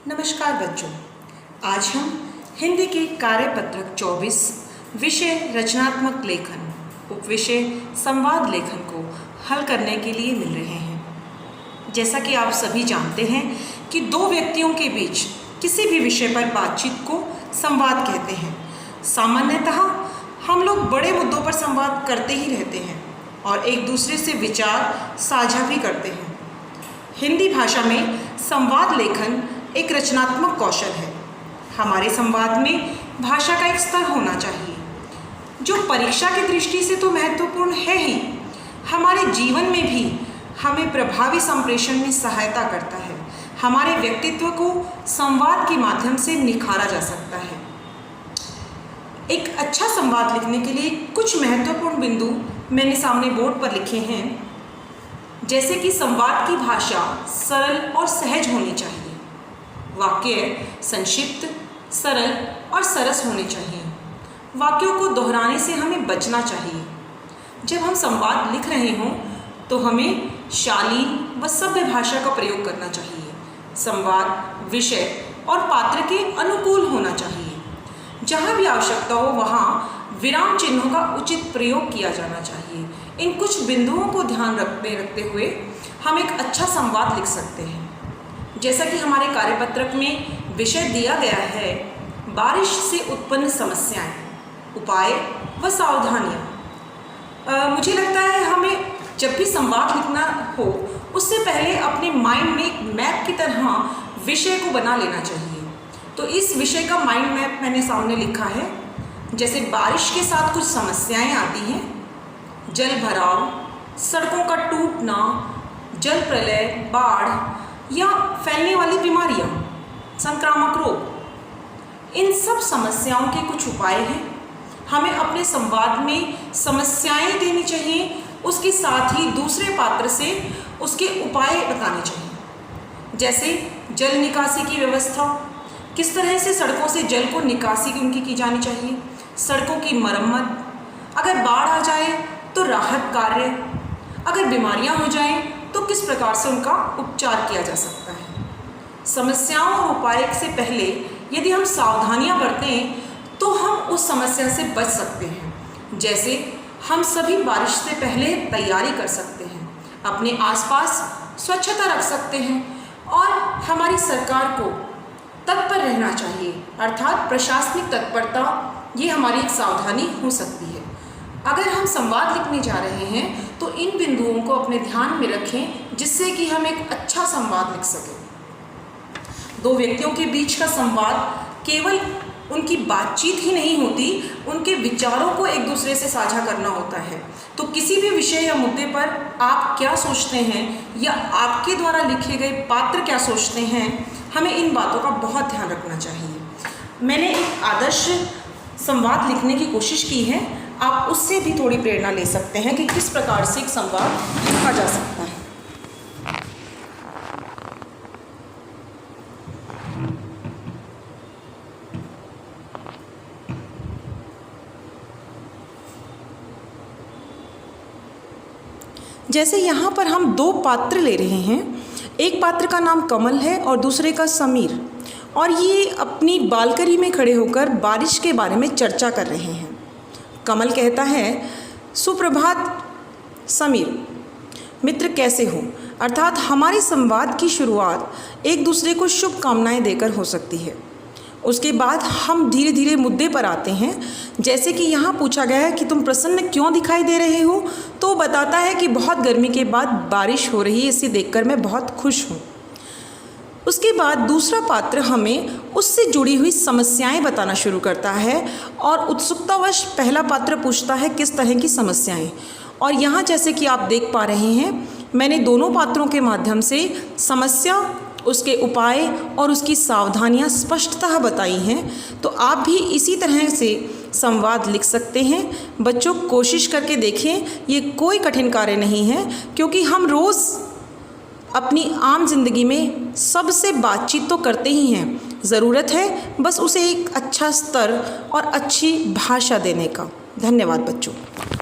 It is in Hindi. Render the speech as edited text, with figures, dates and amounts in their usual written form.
नमस्कार बच्चों, आज हम हिंदी के कार्यपत्रक 24 विषय रचनात्मक लेखन उपविषय संवाद लेखन को हल करने के लिए मिल रहे हैं। जैसा कि आप सभी जानते हैं कि दो व्यक्तियों के बीच किसी भी विषय पर बातचीत को संवाद कहते हैं। सामान्यतः हम लोग बड़े मुद्दों पर संवाद करते ही रहते हैं और एक दूसरे से विचार साझा भी करते हैं। हिंदी भाषा में संवाद लेखन एक रचनात्मक कौशल है। हमारे संवाद में भाषा का एक स्तर होना चाहिए जो परीक्षा की दृष्टि से तो महत्वपूर्ण है ही, हमारे जीवन में भी हमें प्रभावी संप्रेषण में सहायता करता है। हमारे व्यक्तित्व को संवाद के माध्यम से निखारा जा सकता है। एक अच्छा संवाद लिखने के लिए कुछ महत्वपूर्ण बिंदु मैंने सामने बोर्ड पर लिखे हैं, जैसे कि संवाद की भाषा सरल और सहज होनी चाहिए, वाक्य संक्षिप्त, सरल और सरस होने चाहिए। वाक्यों को दोहराने से हमें बचना चाहिए। जब हम संवाद लिख रहे हों तो हमें शालीन व सभ्य भाषा का प्रयोग करना चाहिए। संवाद विषय और पात्र के अनुकूल होना चाहिए। जहाँ भी आवश्यकता हो वहाँ विराम चिन्हों का उचित प्रयोग किया जाना चाहिए। इन कुछ बिंदुओं को ध्यान रखते हुए हम एक अच्छा संवाद लिख सकते हैं। जैसा कि हमारे कार्यपत्रक में विषय दिया गया है, बारिश से उत्पन्न समस्याएं, उपाय व सावधानियां। मुझे लगता है हमें जब भी संवाद लिखना हो उससे पहले अपने माइंड में एक मैप की तरह विषय को बना लेना चाहिए। तो इस विषय का माइंड मैप मैंने सामने लिखा है। जैसे बारिश के साथ कुछ समस्याएं आती हैं, जल भराव, सड़कों का टूटना, जल प्रलय, बाढ़ या फैलने वाली बीमारियां, संक्रामक रोग। इन सब समस्याओं के कुछ उपाय हैं। हमें अपने संवाद में समस्याएं देनी चाहिए, उसके साथ ही दूसरे पात्र से उसके उपाय बताने चाहिए। जैसे जल निकासी की व्यवस्था, किस तरह से सड़कों से जल को निकासी उनकी की जानी चाहिए, सड़कों की मरम्मत, अगर बाढ़ आ जाए तो राहत कार्य, अगर बीमारियां हो जाएं तो किस प्रकार से उनका उपचार किया जा सकता है। समस्याओं और उपाय से पहले यदि हम सावधानियां बरतें तो हम उस समस्या से बच सकते हैं। जैसे हम सभी बारिश से पहले तैयारी कर सकते हैं, अपने आसपास स्वच्छता रख सकते हैं और हमारी सरकार को तत्पर रहना चाहिए, अर्थात प्रशासनिक तत्परता, ये हमारी एक सावधानी हो सकती है। अगर हम संवाद लिखने जा रहे हैं तो इन बिंदुओं को अपने ध्यान में रखें, जिससे कि हम एक अच्छा संवाद लिख सकें। दो व्यक्तियों के बीच का संवाद केवल उनकी बातचीत ही नहीं होती, उनके विचारों को एक दूसरे से साझा करना होता है। तो किसी भी विषय या मुद्दे पर आप क्या सोचते हैं या आपके द्वारा लिखे गए पात्र क्या सोचते हैं, हमें इन बातों का बहुत ध्यान रखना चाहिए। मैंने एक आदर्श संवाद लिखने की कोशिश की है, आप उससे भी थोड़ी प्रेरणा ले सकते हैं कि किस प्रकार से एक संवाद लिखा जा सकता है। जैसे यहाँ पर हम दो पात्र ले रहे हैं, एक पात्र का नाम कमल है और दूसरे का समीर, और ये अपनी बालकनी में खड़े होकर बारिश के बारे में चर्चा कर रहे हैं। कमल कहता है, सुप्रभात समीर, मित्र कैसे हो। अर्थात हमारे संवाद की शुरुआत एक दूसरे को शुभकामनाएं देकर हो सकती है। उसके बाद हम धीरे धीरे मुद्दे पर आते हैं। जैसे कि यहाँ पूछा गया है कि तुम प्रसन्न क्यों दिखाई दे रहे हो, तो बताता है कि बहुत गर्मी के बाद बारिश हो रही है, इसे देखकर मैं बहुत खुश हूँ। उसके बाद दूसरा पात्र हमें उससे जुड़ी हुई समस्याएं बताना शुरू करता है और उत्सुकतावश पहला पात्र पूछता है किस तरह की समस्याएं। और यहाँ जैसे कि आप देख पा रहे हैं, मैंने दोनों पात्रों के माध्यम से समस्या, उसके उपाय और उसकी सावधानियां स्पष्टतः बताई हैं। तो आप भी इसी तरह से संवाद लिख सकते हैं। बच्चों, कोशिश करके देखें, ये कोई कठिन कार्य नहीं है, क्योंकि हम रोज़ अपनी आम जिंदगी में सबसे बातचीत तो करते ही हैं। ज़रूरत है बस उसे एक अच्छा स्तर और अच्छी भाषा देने का। धन्यवाद बच्चों।